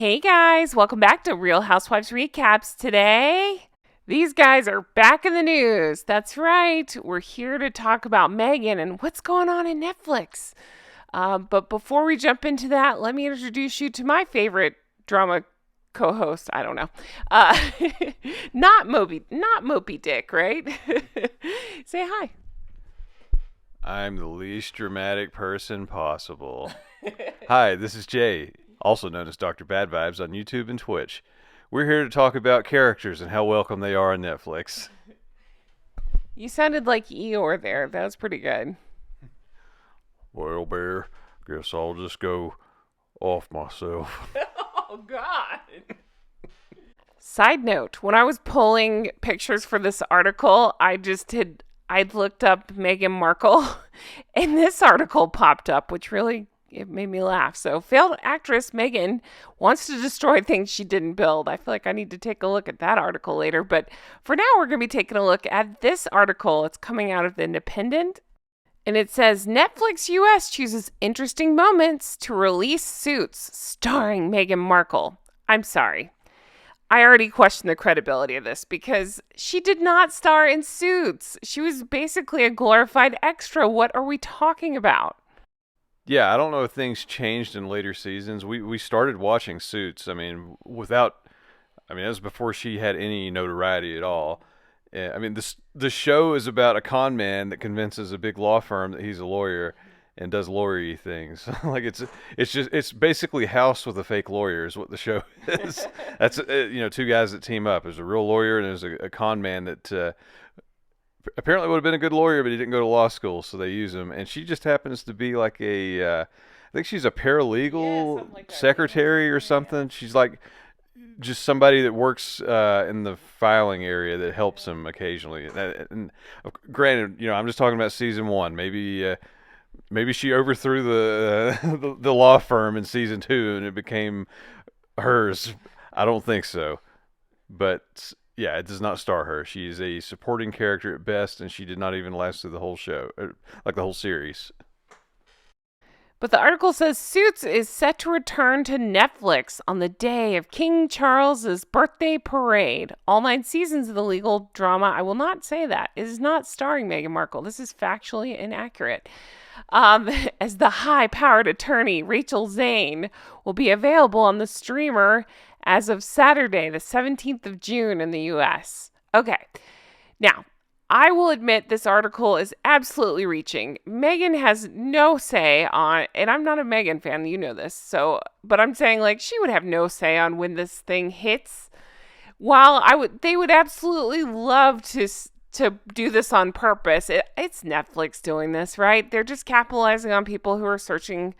Hey guys, welcome back to Real Housewives Recaps today. These guys are back in the news. That's right. We're here to talk about Meghan and what's going on in Netflix. But before we jump into that, let me introduce you to my favorite drama co-host. I don't know. Uh, not Moby Dick, right? Say hi. I'm the least dramatic person possible. Hi, this is Jay, also known as Dr. Bad Vibes on YouTube and Twitch. We're here to talk about characters and how welcome they are on Netflix. You sounded like Eeyore there. That was pretty good. Well, Bear, guess I'll just go off myself. Oh, God. Side note, when I was pulling pictures for this article, I'd looked up Meghan Markle and this article popped up, which really it made me laugh. So failed actress Meghan wants to destroy things she didn't build. I feel like I need to take a look at that article later. But for now, we're going to be taking a look at this article. It's coming out of The Independent. And it says Netflix US chooses interesting moments to release Suits starring Meghan Markle. I'm sorry. I already question the credibility of this because she did not star in Suits. She was basically a glorified extra. What are we talking about? Yeah, I don't know if things changed in later seasons. We started watching Suits. It was before she had any notoriety at all. The show is about a con man that convinces a big law firm that he's a lawyer and does lawyery things. It's basically House with a fake lawyer is what the show is. That's two guys that team up. There's a real lawyer and there's a con man that apparently would have been a good lawyer, but he didn't go to law school, so they use him. And she just happens to be like I think she's a paralegal Like secretary or something. She's like just somebody that works in the filing area that helps him occasionally. And granted, I'm just talking about season one. Maybe she overthrew the law firm in season two and it became hers. I don't think so. But yeah, it does not star her. She is a supporting character at best, and she did not even last through the whole show, like the whole series. But the article says Suits is set to return to Netflix on the day of King Charles's birthday parade. All 9 seasons of the legal drama, I will not say that, is not starring Meghan Markle. This is factually inaccurate. As the high-powered attorney Rachel Zane will be available on the streamer as of Saturday, the 17th of June in the U.S. Okay, now, I will admit this article is absolutely reaching. Meghan has no say on, and I'm not a Meghan fan, you know this, but I'm saying like she would have no say on when this thing hits. While they would absolutely love to do this on purpose. It's Netflix doing this, right? They're just capitalizing on people who are searching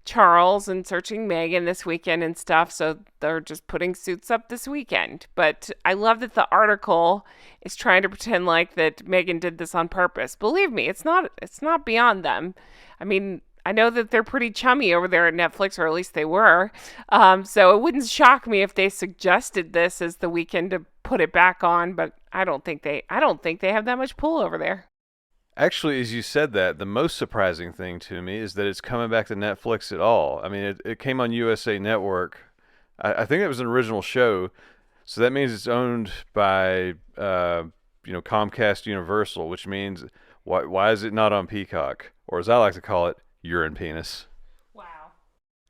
Charles and searching Meghan this weekend and stuff. So they're just putting Suits up this weekend. But I love that the article is trying to pretend like that Meghan did this on purpose. Believe me, it's not beyond them. I mean, I know that they're pretty chummy over there at Netflix, or at least they were. So it wouldn't shock me if they suggested this as the weekend to put it back on, but I don't think they have that much pull over there. Actually, as you said that, the most surprising thing to me is that it's coming back to Netflix at all. I mean, it came on USA Network. I think it was an original show, so that means it's owned by Comcast Universal, which means why is it not on Peacock, or as I like to call it, urine penis? Wow.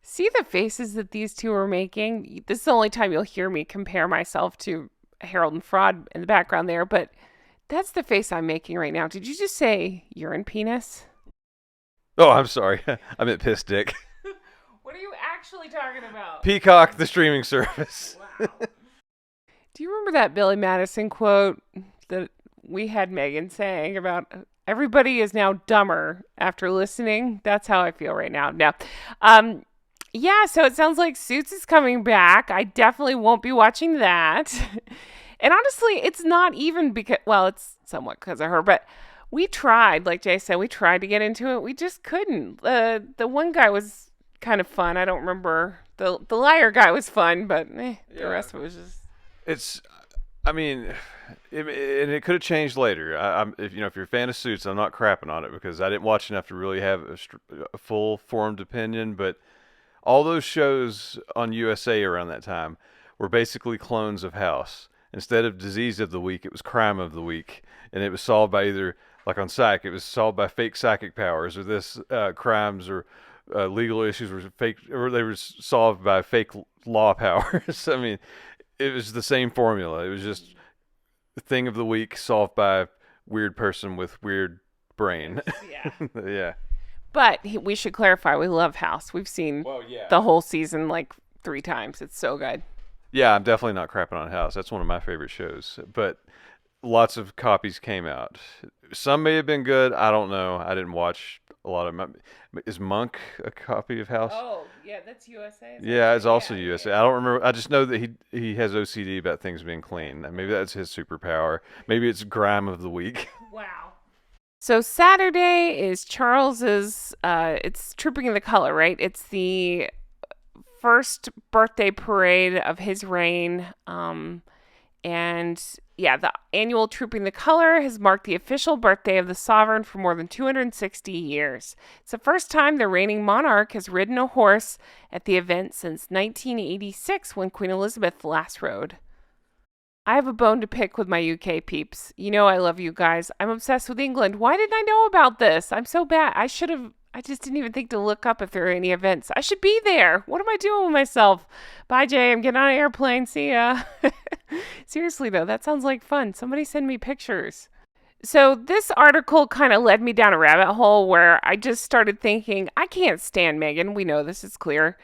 See the faces that these two are making? This is the only time you'll hear me compare myself to Harold and Fraud in the background there, but that's the face I'm making right now. Did you just say urine penis? Oh, I'm sorry. I meant piss dick. What are you actually talking about? Peacock, the streaming service. Wow. Do you remember that Billy Madison quote that we had Meghan saying about everybody is now dumber after listening? That's how I feel right now. No. Yeah, so it sounds like Suits is coming back. I definitely won't be watching that. And honestly, it's not even because, well, it's somewhat because of her, but we tried, like Jay said, we tried to get into it. We just couldn't. The one guy was kind of fun. I don't remember. The liar guy was fun, but the rest of it was just. It's, I mean, it could have changed later. If you're a fan of Suits, I'm not crapping on it because I didn't watch enough to really have a full formed opinion, but All those shows on USA around that time were basically clones of House. Instead of disease of the week, it was crime of the week, and it was solved by either, like on Psych, it was solved by fake psychic powers, or this crimes or legal issues were fake, or they were solved by fake law powers. I mean, it was the same formula. It was just thing of the week solved by weird person with weird brain. Yeah. Yeah. But we should clarify, we love House. We've seen the whole season like 3 times. It's so good. Yeah, I'm definitely not crapping on House. That's one of my favorite shows. But lots of copies came out. Some may have been good. I don't know. I didn't watch a lot of them. Is Monk a copy of House? Oh, yeah, that's USA. Yeah, it's also USA. I don't remember. I just know that he has OCD about things being clean. Maybe that's his superpower. Maybe it's grime of the week. Wow. So Saturday is Charles's, it's Trooping the Color, right? It's the first birthday parade of his reign. And yeah, the annual Trooping the Color has marked the official birthday of the sovereign for more than 260 years. It's the first time the reigning monarch has ridden a horse at the event since 1986 when Queen Elizabeth last rode. I have a bone to pick with my UK peeps. You know I love you guys. I'm obsessed with England. Why didn't I know about this? I'm so bad. I just didn't even think to look up if there are any events. I should be there. What am I doing with myself? Bye, Jay. I'm getting on an airplane. See ya. Seriously, though, that sounds like fun. Somebody send me pictures. So this article kind of led me down a rabbit hole where I just started thinking, I can't stand Meghan. We know this is clear.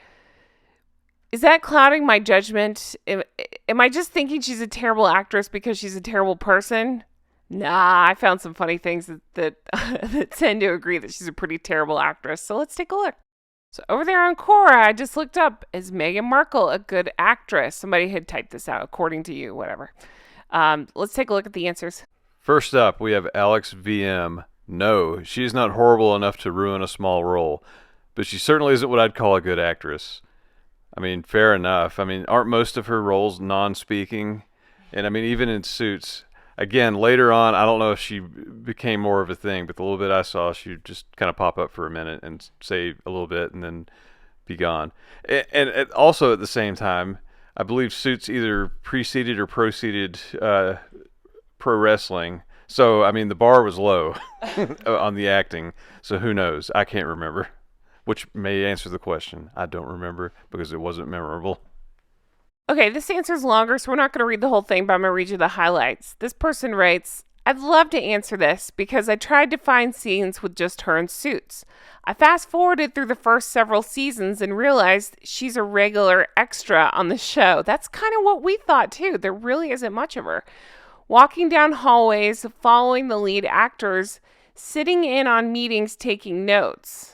Is that clouding my judgment? Am I just thinking she's a terrible actress because she's a terrible person? Nah, I found some funny things that that tend to agree that she's a pretty terrible actress. So let's take a look. So over there on Quora, I just looked up, is Meghan Markle a good actress? Somebody had typed this out, according to you, whatever. Let's take a look at the answers. First up, we have Alex VM. No, she is not horrible enough to ruin a small role, but she certainly isn't what I'd call a good actress. I mean, fair enough. I mean, aren't most of her roles non-speaking? And I mean, even in Suits, again, later on, I don't know if she became more of a thing, but the little bit I saw, she'd just kind of pop up for a minute and say a little bit and then be gone. And also at the same time, I believe Suits either preceded or proceeded pro wrestling. So, I mean, the bar was low on the acting. So who knows? I can't remember. Which may answer the question. I don't remember because it wasn't memorable. Okay, this answer's longer, so we're not going to read the whole thing, but I'm going to read you the highlights. This person writes, I'd love to answer this because I tried to find scenes with just her in Suits. I fast-forwarded through the first several seasons and realized she's a regular extra on the show. That's kind of what we thought, too. There really isn't much of her. Walking down hallways, following the lead actors, sitting in on meetings, taking notes.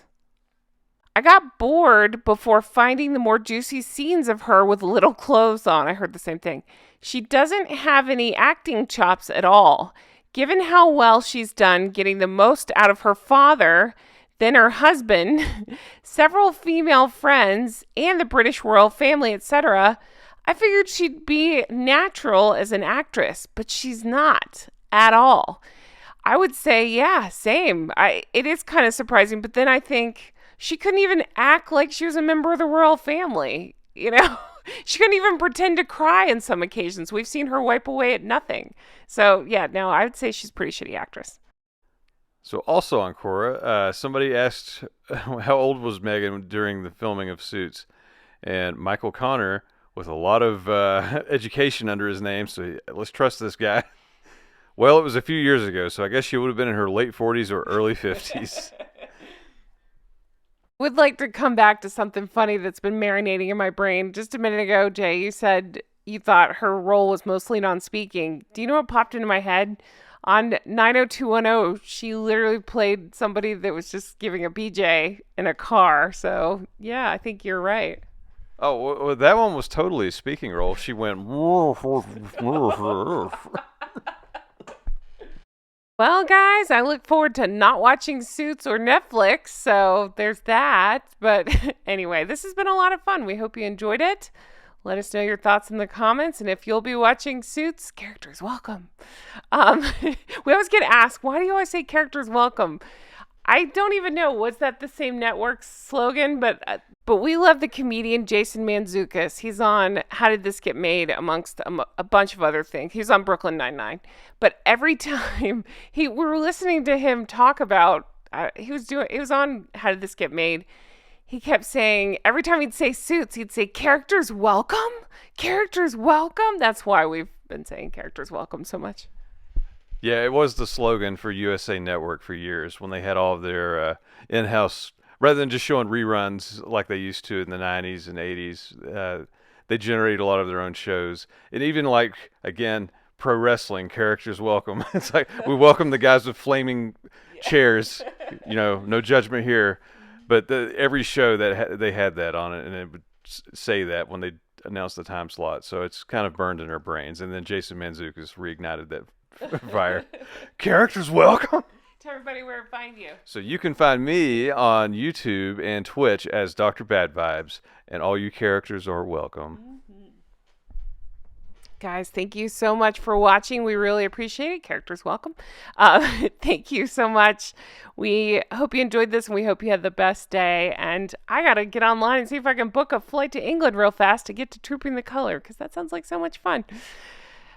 I got bored before finding the more juicy scenes of her with little clothes on. I heard the same thing. She doesn't have any acting chops at all. Given how well she's done getting the most out of her father, then her husband, several female friends, and the British royal family, etc., I figured she'd be natural as an actress, but she's not at all. I would say, yeah, same. It is kind of surprising, but then I think she couldn't even act like she was a member of the royal family, you know? She couldn't even pretend to cry on some occasions. We've seen her wipe away at nothing. So, yeah, no, I would say she's a pretty shitty actress. So also on Quora, somebody asked how old was Meghan during the filming of Suits. And Michael Connor, with a lot of education under his name, so let's trust this guy. Well, it was a few years ago, so I guess she would have been in her late 40s or early 50s. Would like to come back to something funny that's been marinating in my brain. Just a minute ago, Jay, you said you thought her role was mostly non-speaking. Do you know what popped into my head? On 90210, she literally played somebody that was just giving a BJ in a car. So, yeah, I think you're right. Oh, well, that one was totally a speaking role. She went... Well, guys, I look forward to not watching Suits or Netflix, so there's that. But anyway, this has been a lot of fun. We hope you enjoyed it. Let us know your thoughts in the comments, and if you'll be watching Suits, characters welcome. We always get asked, why do you always say characters welcome? I don't even know. Was that the same network's slogan? But we love the comedian Jason Mantzoukas. He's on How Did This Get Made, amongst a bunch of other things. He's on Brooklyn Nine-Nine. But every time we were listening to him talk about, he was on How Did This Get Made. He kept saying, every time he'd say Suits, he'd say, characters welcome? Characters welcome? That's why we've been saying characters welcome so much. Yeah, it was the slogan for USA Network for years when they had all of their in-house, rather than just showing reruns like they used to in the 90s and 80s, they generated a lot of their own shows. And even like, again, pro wrestling, characters welcome. It's like, we welcome the guys with flaming chairs, no judgment here. But every show that they had that on it, and it would say that when they announced the time slot. So it's kind of burned in our brains. And then Jason Mantzoukas reignited that fire. Characters welcome. Tell everybody where to find you. So you can find me on YouTube and Twitch as Dr. Bad Vibes, and all you characters are welcome. Guys, thank you so much for watching. We really appreciate it. Characters welcome. Thank you so much. We hope you enjoyed this, and we hope you had the best day. And I got to get online and see if I can book a flight to England real fast to get to Trooping the Color, because that sounds like so much fun.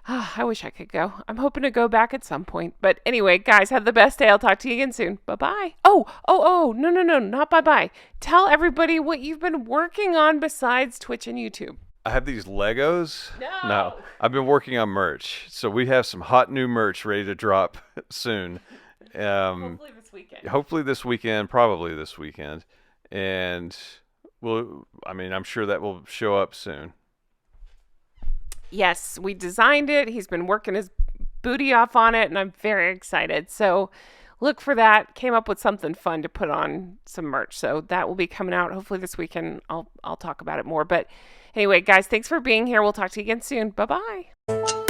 I wish I could go. I'm hoping to go back at some point. But anyway, guys, have the best day. I'll talk to you again soon. Bye-bye. Oh, no, not bye-bye. Tell everybody what you've been working on besides Twitch and YouTube. I have these Legos. No. I've been working on merch. So we have some hot new merch ready to drop soon. Hopefully this weekend. Probably this weekend. And I'm sure that will show up soon. Yes, we designed it. He's been working his booty off on it, and I'm very excited. So look for that. Came up with something fun to put on some merch. So that will be coming out hopefully this weekend. I'll talk about it more. But anyway, guys, thanks for being here. We'll talk to you again soon. Bye-bye.